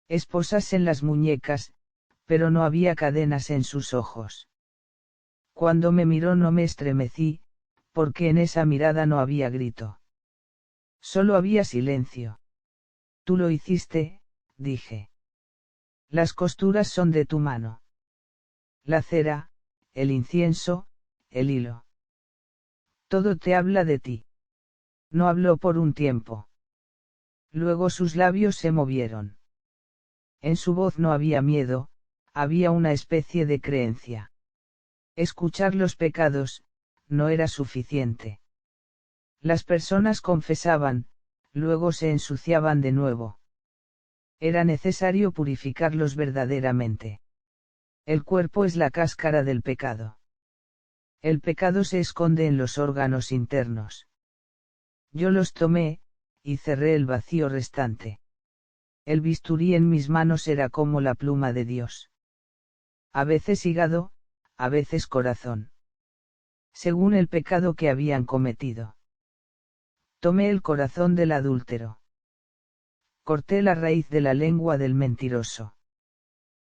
Esposas en las muñecas, pero no había cadenas en sus ojos. Cuando me miró no me estremecí, porque en esa mirada no había grito. Solo había silencio. Tú lo hiciste, dije. Las costuras son de tu mano. La cera, el incienso, el hilo. Todo te habla de ti. No habló por un tiempo. Luego sus labios se movieron. En su voz no había miedo, había una especie de creencia. Escuchar los pecados, no era suficiente. Las personas confesaban, luego se ensuciaban de nuevo. Era necesario purificarlos verdaderamente. El cuerpo es la cáscara del pecado. El pecado se esconde en los órganos internos. Yo los tomé, y cerré el vacío restante. El bisturí en mis manos era como la pluma de Dios. A veces hígado, a veces corazón. Según el pecado que habían cometido. Tomé el corazón del adúltero. Corté la raíz de la lengua del mentiroso.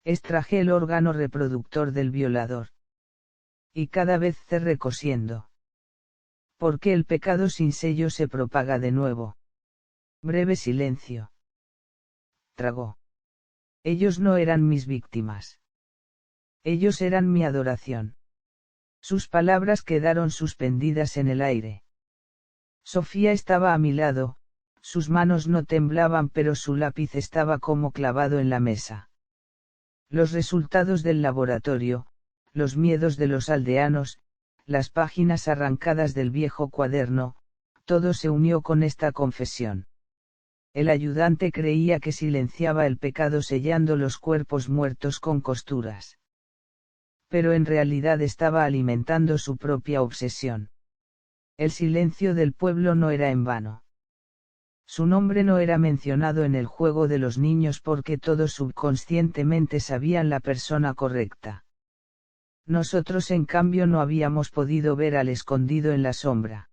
Extraje el órgano reproductor del violador. Y cada vez cerré cosiendo. Porque el pecado sin sello se propaga de nuevo. Breve silencio. Tragó. Ellos no eran mis víctimas. Ellos eran mi adoración. Sus palabras quedaron suspendidas en el aire. Sofía estaba a mi lado, sus manos no temblaban pero su lápiz estaba como clavado en la mesa. Los resultados del laboratorio, los miedos de los aldeanos, las páginas arrancadas del viejo cuaderno, todo se unió con esta confesión. El ayudante creía que silenciaba el pecado sellando los cuerpos muertos con costuras. Pero en realidad estaba alimentando su propia obsesión. El silencio del pueblo no era en vano. Su nombre no era mencionado en el juego de los niños porque todos subconscientemente sabían la persona correcta. Nosotros en cambio no habíamos podido ver al escondido en la sombra.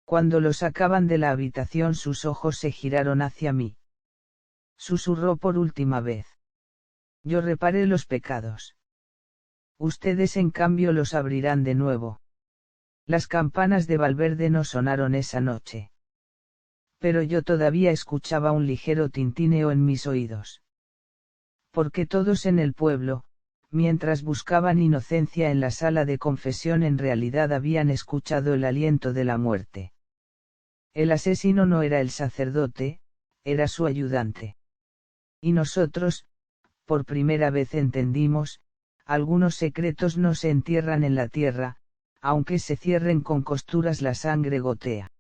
Cuando lo sacaban de la habitación sus ojos se giraron hacia mí. Susurró por última vez. Yo reparé los pecados. Ustedes en cambio los abrirán de nuevo. Las campanas de Valverde no sonaron esa noche. Pero yo todavía escuchaba un ligero tintineo en mis oídos. Porque todos en el pueblo, mientras buscaban inocencia en la sala de confesión en realidad habían escuchado el aliento de la muerte. El asesino no era el sacerdote, era su ayudante. Y nosotros, por primera vez entendimos, algunos secretos no se entierran en la tierra, aunque se cierren con costuras la sangre gotea.